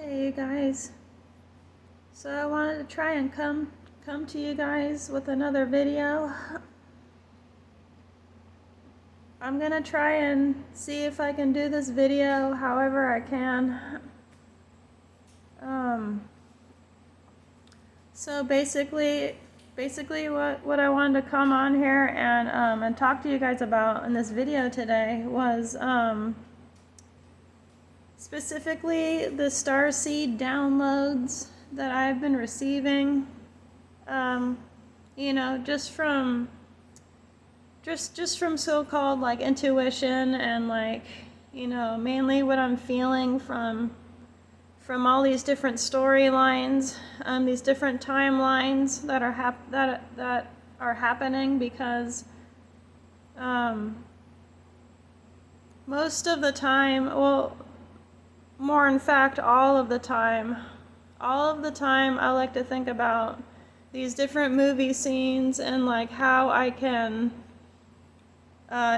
Hey you guys. So I wanted to try and come to you guys with another video. I'm gonna try and see if I can do this video however I can. So basically what I wanted to come on here and talk to you guys about in this video today was specifically the Starseed downloads that I've been receiving. Just from so-called like intuition and mainly what I'm feeling from all these different storylines, these different timelines that are happening because most of the time, well, more in fact, all of the time, I like to think about these different movie scenes and like how I can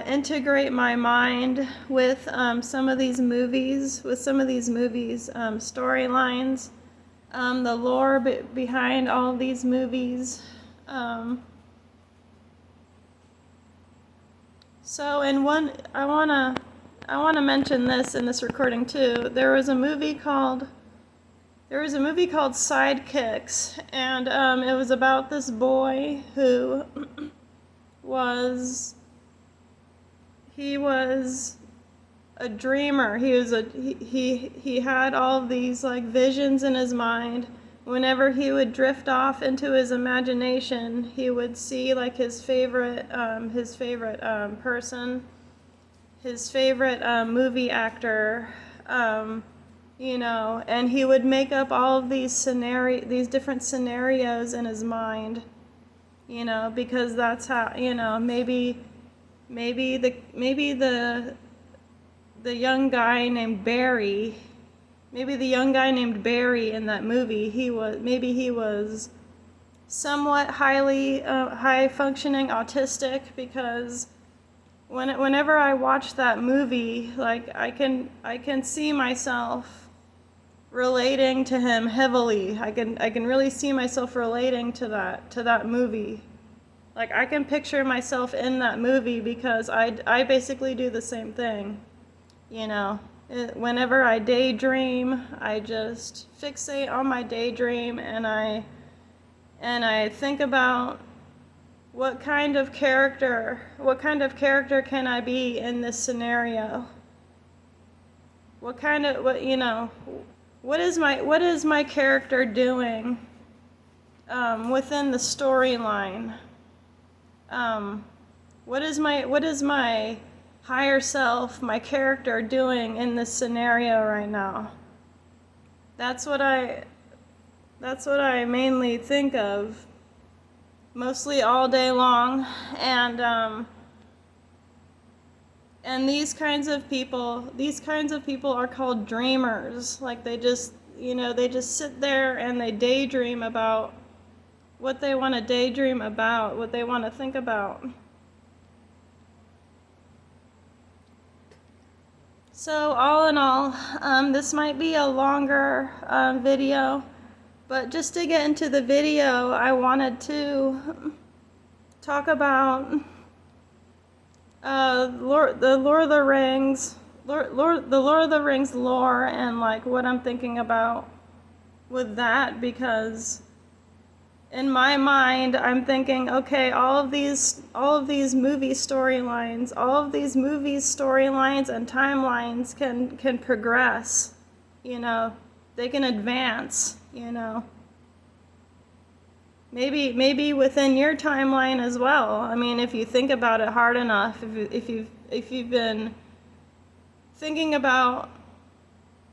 integrate my mind with some of these movies, storylines, the lore behind all of these movies. So in one, I wanna mention this in this recording too. There was a movie called Sidekicks, and it was about this boy who was a dreamer. He had all of these like visions in his mind. Whenever he would drift off into his imagination, he would see like his favorite person, his favorite movie actor, and he would make up all of these different scenarios in his mind, because that's how, maybe the young guy named Barry, in that movie, he was somewhat high functioning autistic, because whenever I watch that movie, like I can see myself relating to him heavily. I can really see myself relating to that movie. Like I can picture myself in that movie because I basically do the same thing. Whenever I daydream, I just fixate on my daydream and I think about what kind of character can I be in this scenario? What is my character doing within the storyline? What is my higher self, my character, doing in this scenario right now? That's what I mainly think of, mostly all day long, and these kinds of people are called dreamers. Like they just sit there and they daydream about what they want to daydream about, what they want to think about. So all in all, this might be a longer video, but just to get into the video, I wanted to talk about the Lord of the Rings lore and like what I'm thinking about with that, because in my mind I'm thinking, okay, all of these movie storylines, and timelines can progress, they can advance, maybe within your timeline as well. I mean, if you think about it hard enough, if you've been thinking about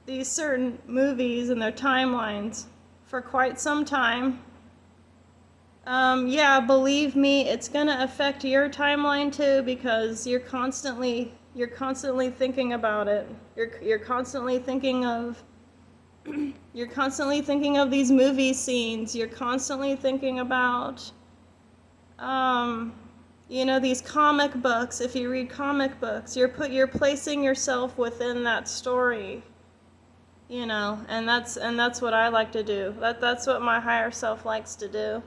these certain movies and their timelines for quite some time, yeah, believe me, it's gonna affect your timeline too, because you're constantly thinking about it. You're constantly thinking of these movie scenes. You're constantly thinking about these comic books. If you read comic books, you're placing yourself within that story. and that's what I like to do. That's what my higher self likes to do.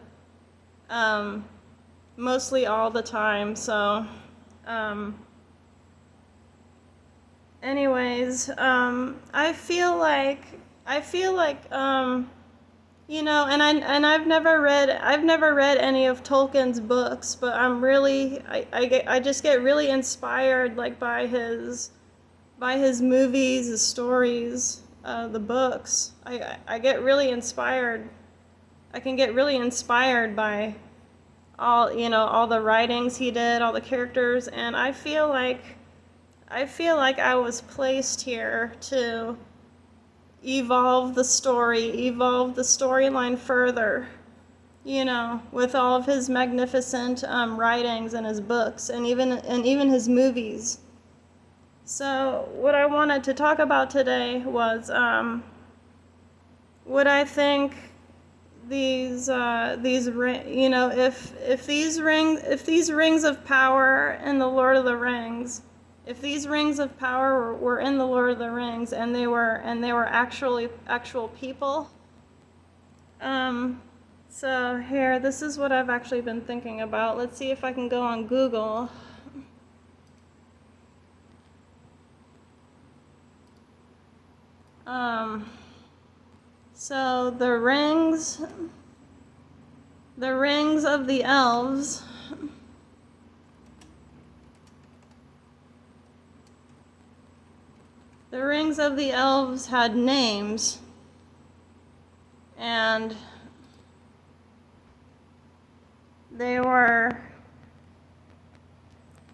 Mostly all the time. So, anyways, I've never read any of Tolkien's books, but I just get really inspired, like, by his movies, his stories, the books. I get really inspired. I can get really inspired by all the writings he did, all the characters, and I feel like I was placed here to evolve the storyline further, with all of his magnificent writings and his books, and even his movies. So what I wanted to talk about today was what I think if these rings of power in the Lord of the Rings, if these rings of power were in the Lord of the Rings, and they were actual people. So here, this is what I've actually been thinking about. Let's see if I can go on Google. So the rings of the elves. The rings of the elves had names, and they were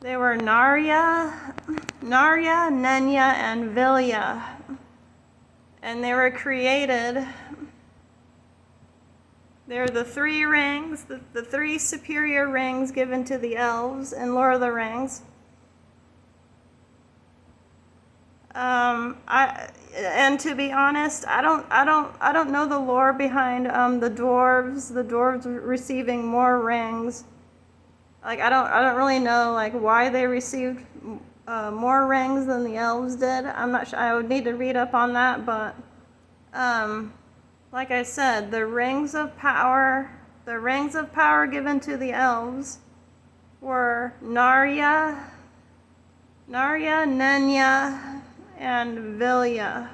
Narya, Nenya, and Vilya. And they were created. They're the three rings, the three superior rings given to the elves in Lord of the Rings. And to be honest, I don't know the lore behind the dwarves. The dwarves receiving more rings. Like, I don't really know, like, why they received more rings than the elves did. I'm not sure. I would need to read up on that, but like I said, the rings of power given to the elves were Narya, Nenya, and Vilya.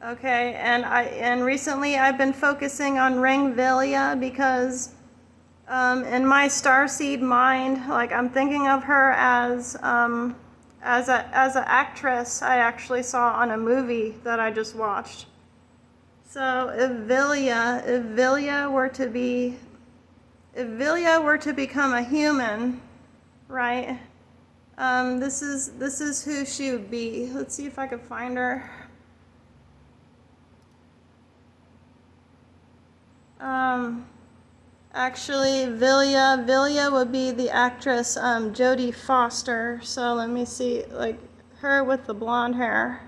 Okay, and recently I've been focusing on Ring Vilya because in my Starseed mind, like, I'm thinking of her as an actress I actually saw on a movie that I just watched. So if Vilya were to become a human, right? This is who she would be. Let's see if I can find her. Actually, Vilya would be the actress Jodie Foster. So let me see, like, her with the blonde hair.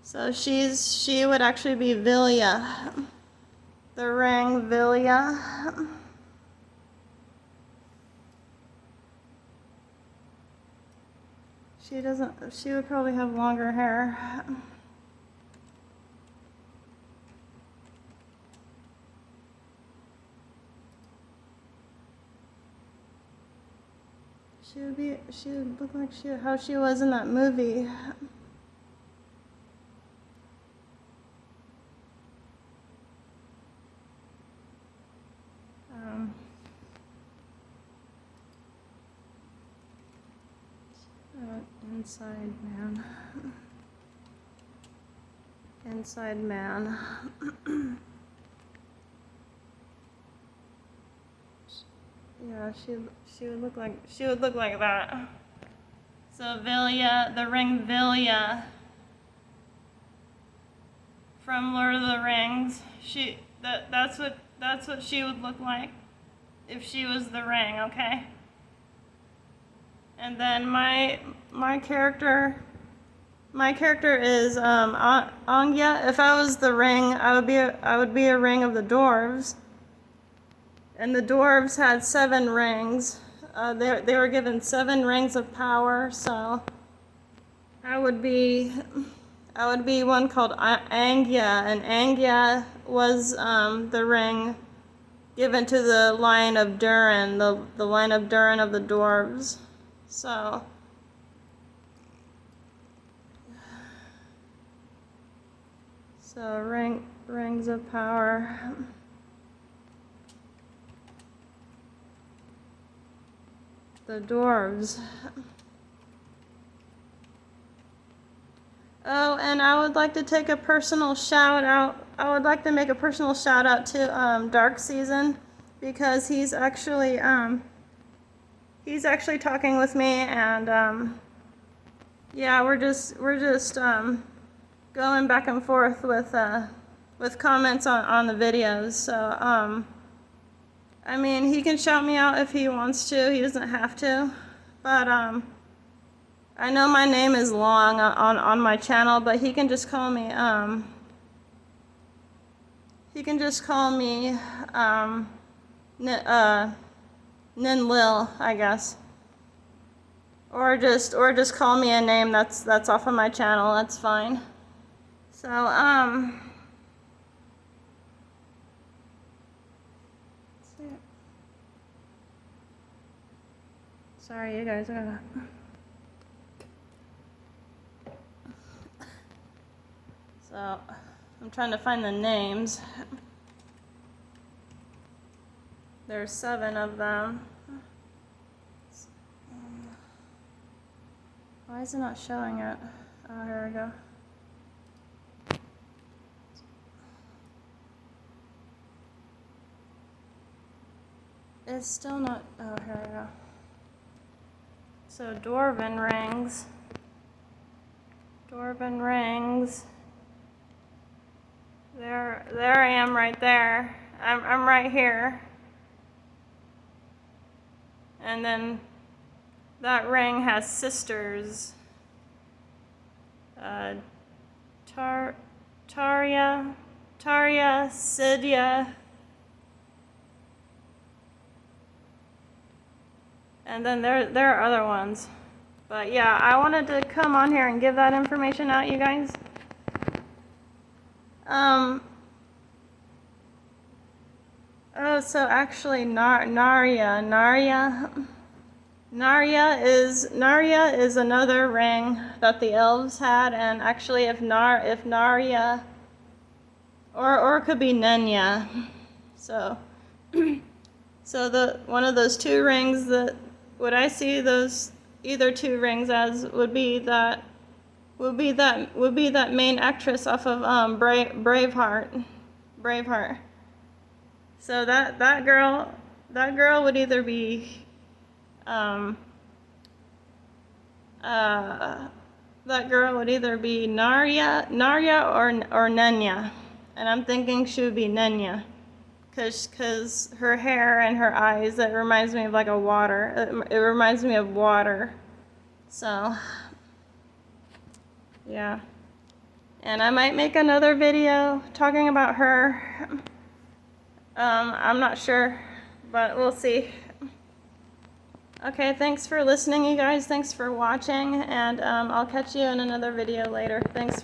So she would actually be Vilya. The ring Vilya. She would probably have longer hair. She would look like how she was in that movie. Inside man. Yeah, she would look like that. So Vilya, the ring Vilya from Lord of the Rings. That's what she would look like if she was the ring, okay? And then my character is Anya. If I was the ring, I would be a ring of the dwarves. and the dwarves had 7 rings. They were given 7 rings of power, so I would be one called Angya, and Angya was the ring given to the line of Durin, the line of Durin of the dwarves. So rings of power. The dwarves. Oh, and I would like to take a personal shout out. I would like to make a personal shout out to Dark Season, because he's actually talking with me, and yeah, we're just going back and forth with comments on the videos. So I mean, he can shout me out if he wants to. He doesn't have to, but I know my name is long on my channel, but he can just call me Ninlil, I guess, or just call me a name that's off of my channel. That's fine. So sorry, you guys. So I'm trying to find the names. There's 7 of them. Why is it not showing it? Oh, here we go. It's still not. Oh, here we go. So Dwarven rings. Dwarven rings. There I am right there. I'm right here. And then that ring has sisters. Tarya, Sidya, and then there are other ones. But yeah, I wanted to come on here and give that information out, you guys. Oh, so actually Narya is another ring that the elves had, and actually if Narya, or it could be Nenya. So so one of those 2 rings, that what I see those either 2 rings as would be that main actress off of Braveheart. So that girl would either be that girl would either be Narya or Nenya, and I'm thinking she would be Nenya, cause her hair and her eyes, it reminds me of like a water. It reminds me of water. So yeah, and I might make another video talking about her. I'm not sure, but we'll see. Okay, thanks for listening, you guys. Thanks for watching, and I'll catch you in another video later. Thanks.